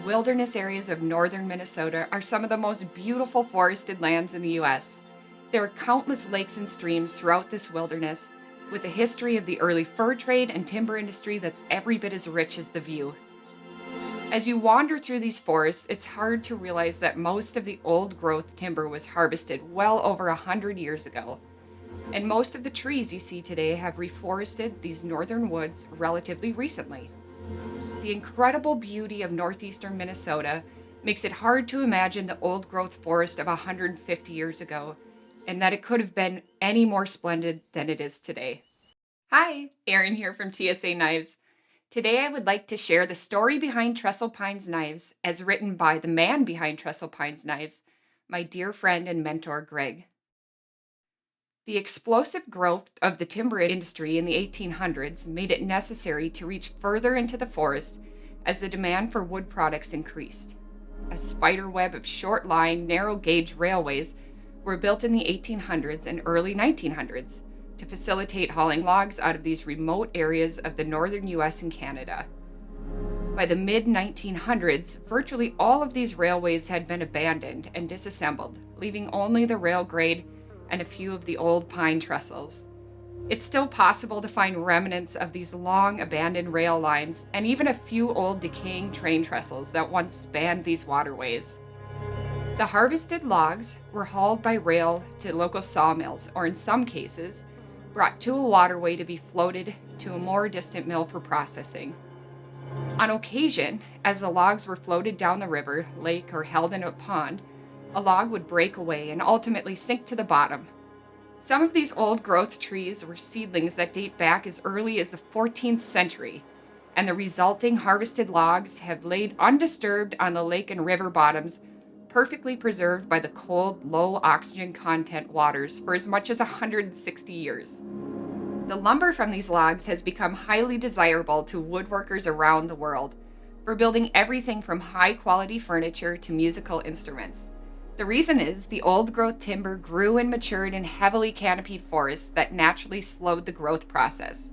wilderness areas of northern Minnesota are some of the most beautiful forested lands in the U.S. There are countless lakes and streams throughout this wilderness, with a history of the early fur trade and timber industry that's every bit as rich as the view. As you wander through these forests, it's hard to realize that most of the old growth timber was harvested well over 100 years ago, and most of the trees you see today have reforested these northern woods relatively recently. The incredible beauty of northeastern Minnesota makes it hard to imagine the old growth forest of 150 years ago, and that it could have been any more splendid than it is today. Hi, Erin here from TSA Knives. Today I would like to share the story behind Trestle Pines Knives as written by the man behind Trestle Pines Knives, my dear friend and mentor, Greg. The explosive growth of the timber industry in the 1800s made it necessary to reach further into the forest as the demand for wood products increased. A spider web of short line, narrow gauge railways were built in the 1800s and early 1900s to facilitate hauling logs out of these remote areas of the northern US and Canada. By the mid 1900s, virtually all of these railways had been abandoned and disassembled, leaving only the rail grade and a few of the old pine trestles. It's still possible to find remnants of these long abandoned rail lines and even a few old decaying train trestles that once spanned these waterways. The harvested logs were hauled by rail to local sawmills, or in some cases, brought to a waterway to be floated to a more distant mill for processing. On occasion, as the logs were floated down the river, lake, or held in a pond, a log would break away and ultimately sink to the bottom. Some of these old growth trees were seedlings that date back as early as the 14th century, and the resulting harvested logs have laid undisturbed on the lake and river bottoms, perfectly preserved by the cold, low oxygen content waters for as much as 160 years. The lumber from these logs has become highly desirable to woodworkers around the world for building everything from high-quality furniture to musical instruments. The reason is the old growth timber grew and matured in heavily canopied forests that naturally slowed the growth process.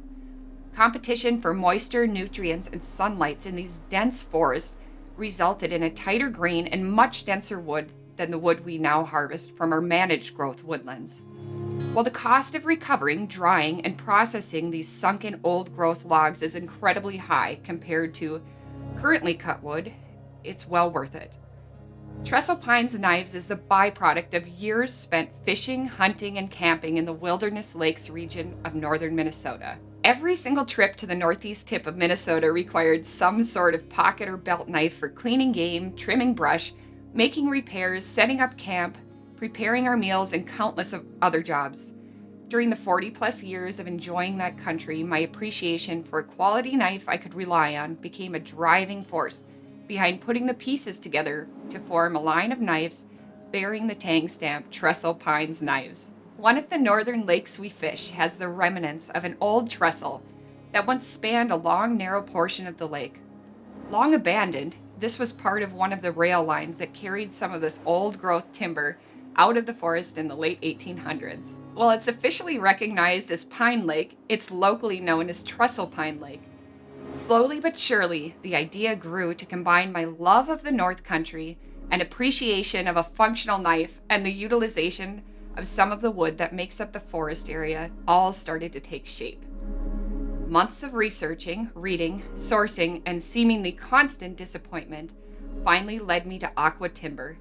Competition for moisture, nutrients, and sunlight in these dense forests resulted in a tighter grain and much denser wood than the wood we now harvest from our managed growth woodlands. While the cost of recovering, drying, and processing these sunken old growth logs is incredibly high compared to currently cut wood, it's well worth it. Trestle Pines Knives is the byproduct of years spent fishing, hunting, and camping in the Wilderness Lakes region of northern Minnesota. Every single trip to the northeast tip of Minnesota required some sort of pocket or belt knife for cleaning game, trimming brush, making repairs, setting up camp, preparing our meals, and countless of other jobs. During the 40-plus years of enjoying that country, my appreciation for a quality knife I could rely on became a driving force behind putting the pieces together to form a line of knives bearing the tag stamp Trestle Pines Knives. One of the northern lakes we fish has the remnants of an old trestle that once spanned a long, narrow portion of the lake. Long abandoned, this was part of one of the rail lines that carried some of this old growth timber out of the forest in the late 1800s. While it's officially recognized as Pine Lake, it's locally known as Trestle Pine Lake. Slowly but surely, the idea grew to combine my love of the North Country and appreciation of a functional knife and the utilization of some of the wood that makes up the forest area all started to take shape. Months of researching, reading, sourcing, and seemingly constant disappointment finally led me to Aqua Timber,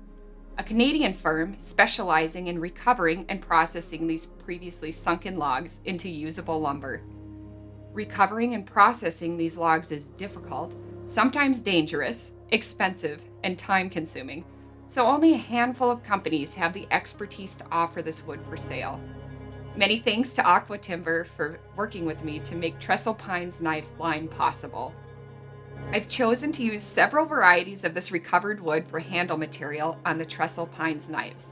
a Canadian firm specializing in recovering and processing these previously sunken logs into usable lumber. Recovering and processing these logs is difficult, sometimes dangerous, expensive, and time-consuming, so only a handful of companies have the expertise to offer this wood for sale. Many thanks to Aqua Timber for working with me to make Trestle Pines Knives line possible. I've chosen to use several varieties of this recovered wood for handle material on the Trestle Pines Knives.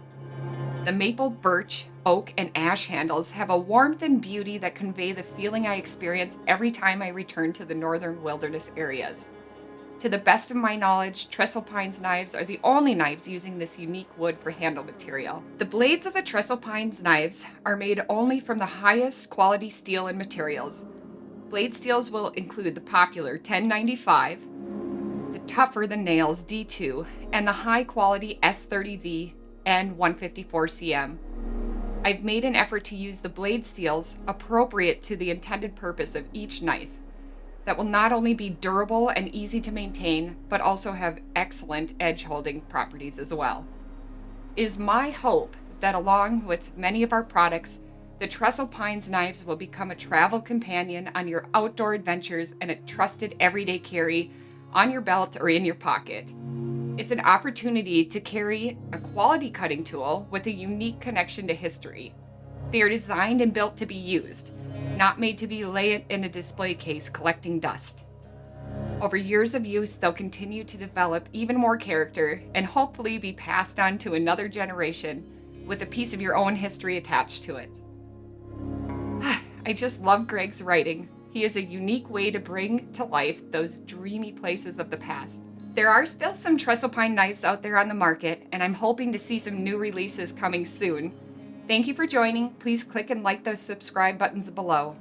The maple, birch, oak, and ash handles have a warmth and beauty that convey the feeling I experience every time I return to the northern wilderness areas. To the best of my knowledge, Trestle Pines knives are the only knives using this unique wood for handle material. The blades of the Trestle Pines knives are made only from the highest quality steel and materials. Blade steels will include the popular 1095, the tougher than nails D2, and the high quality S30V and 154cm. I've made an effort to use the blade steels appropriate to the intended purpose of each knife that will not only be durable and easy to maintain, but also have excellent edge holding properties as well. It is my hope that along with many of our products, the Trestle Pines knives will become a travel companion on your outdoor adventures and a trusted everyday carry on your belt or in your pocket. It's an opportunity to carry a quality cutting tool with a unique connection to history. They are designed and built to be used, not made to be laid in a display case collecting dust. Over years of use, they'll continue to develop even more character and hopefully be passed on to another generation with a piece of your own history attached to it. I just love Greg's writing. He is a unique way to bring to life those dreamy places of the past. There are still some Trestle Pine knives out there on the market, and I'm hoping to see some new releases coming soon. Thank you for joining. Please click and like the subscribe buttons below.